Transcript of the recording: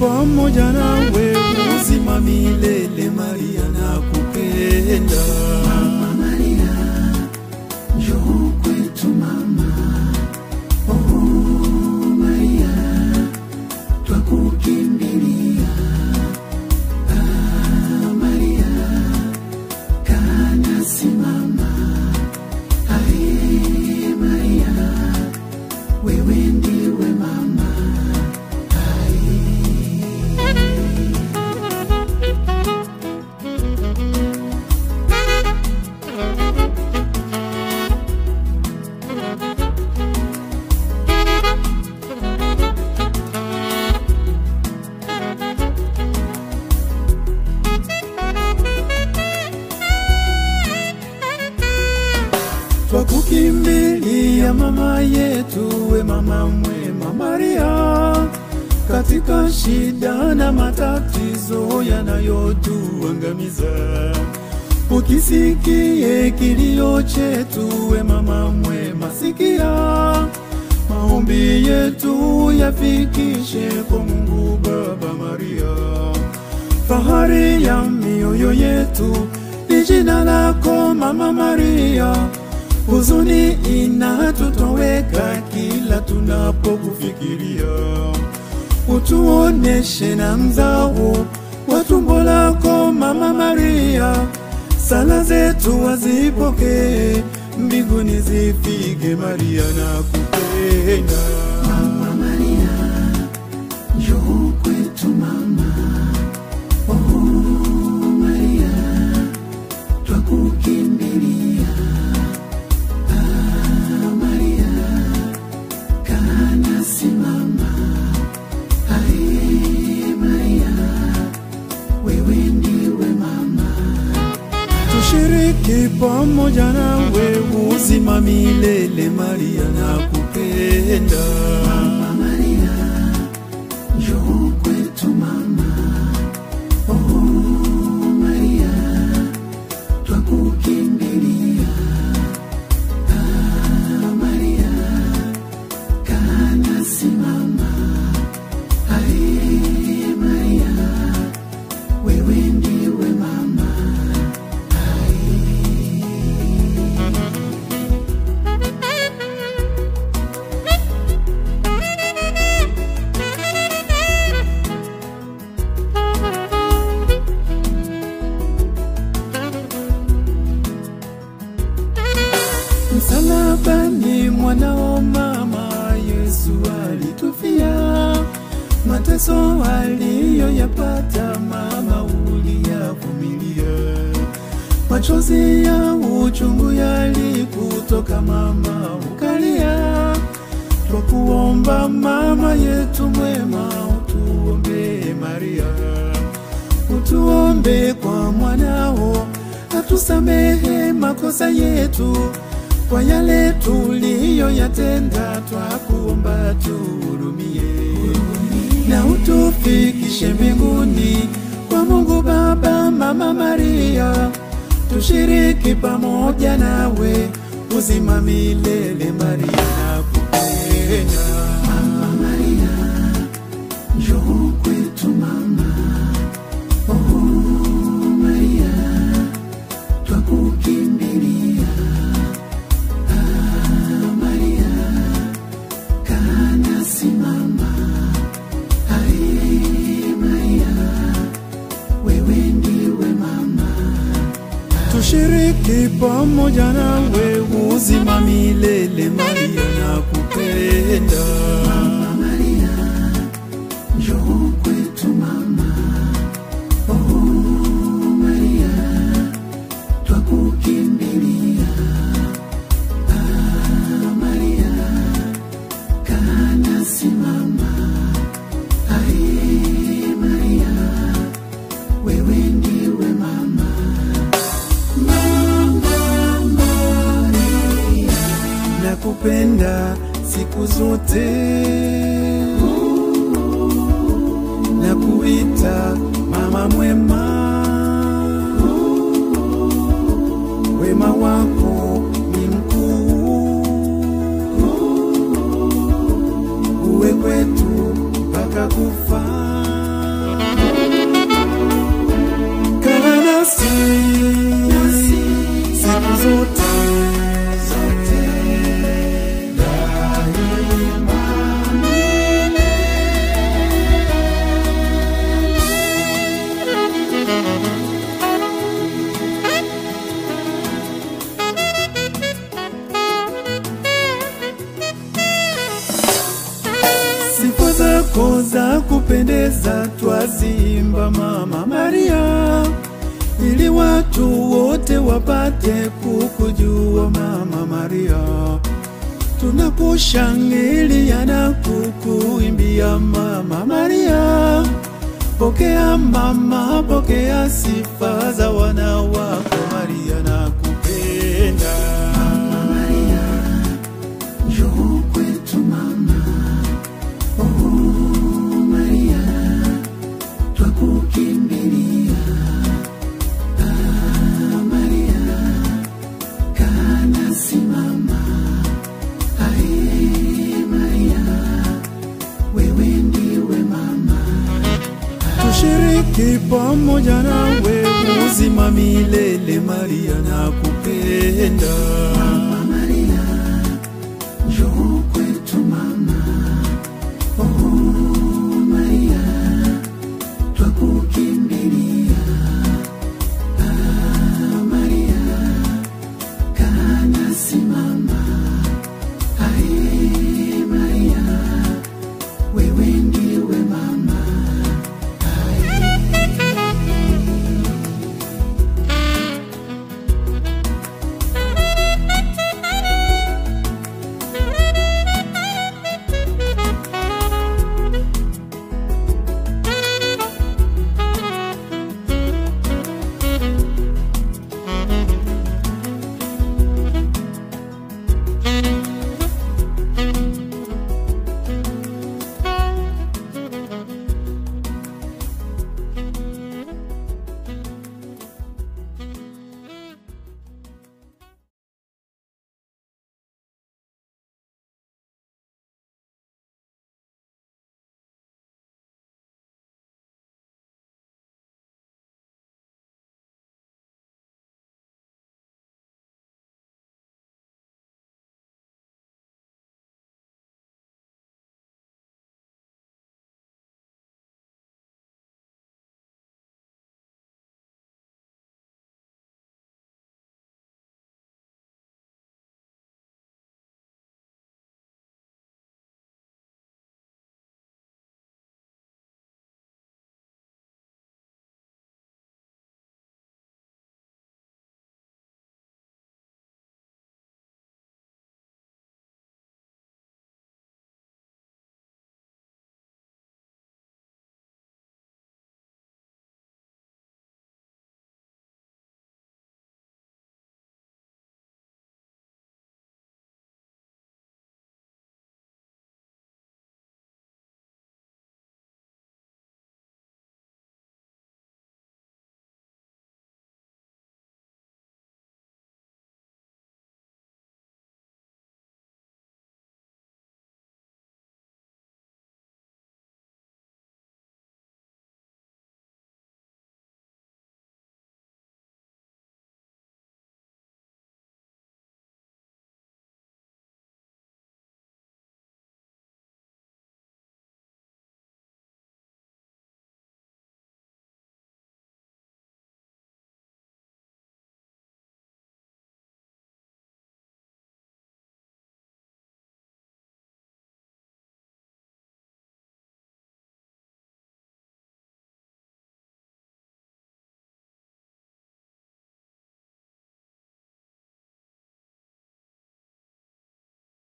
pamoja nawe uzima milele. Maria nakupenda. Mama Maria, njoo kwetu mama. Oh Maria, twakukimbilia. Maria, kana simama. Ae Maria, wewe ndiwe mama. Twakukimbilia mama yetu, we mama mwema Maria, katika shida na matatizo yanayotuangamiza. Ukisikie kilio chetu, we mama mwema, sikia maombi yetu yafikishe kwa Mungu Baba. Maria, fahari ya mioyo yetu ni jina lako mama Maria. Huzuni inatutoweka kila tunapokufikiria. Utuoneshe na mzao wa tumbo lako mama Maria. Sala zetu wazipokee, mbinguni zifike. Maria nakupenda. Mama Maria, njoo kwetu mama. Oh Maria, twakukimbilia. Maria, kana simama. Ae Maria, wewe ndiwe mama. Tushiriki pamoja nawe uzima milele. Maria nakupenda. Mama Maria, njoo kwetu mama. Oh Maria, twakukimbilia. Maria, kana simama. Ae Maria, wewe ndiwe mama. Msalabani mwanao mama Yesu alitufia. Mateso aliyoyapata mama uliyavumilia. Machozi ya uchungu yalikutoka mama ukalia. Twakuomba mama yetu mwema, utuombee Maria. Utuombe kwa mwanao atusamehe makosa yetu. Kwa yale tuliyoyatenda twakuomba tuhurumie. Na utufikishe mbinguni kwa Mungu Baba. Mama Maria, tushiriki pamoja nawe uzima milele. Maria nakupenda. Mama Maria, njoo kwetu mama. Oh Maria, twakukimbilia. Maria, kana simama. Ae Maria, wewe ndiwe mama. Tushiriki pamoja nawe uzima milele. Maria nakupenda. Mama Maria, njoo kwetu mama. Oh Maria, twakukimbilia. Maria, kana simama. Ae Maria, wewe ndiwe mama. Mama Maria, Nakupenda siku zote. Nakuita mama mwema. Wema wako ni mkuu. Uwe kwetu mpaka kufa. twacheza twazimba Mama Maria, ili watu wote wapate kukujua Mama Maria. Tunakushangilia na kukuimbia Mama Maria. Pokea mama, pokea sifa za wana wako Maria, nakupenda. Mama Maria, njoo kwetu mama. Oh Maria, twakukimbilia. Maria, kaa nasi mama. Maria, wewe ndiwe mama. Tushiriki pamoja nawe uzima milele Maria, nakupenda. Mama Maria, njoo kwetu mama. Oh Maria, twakukimbilia.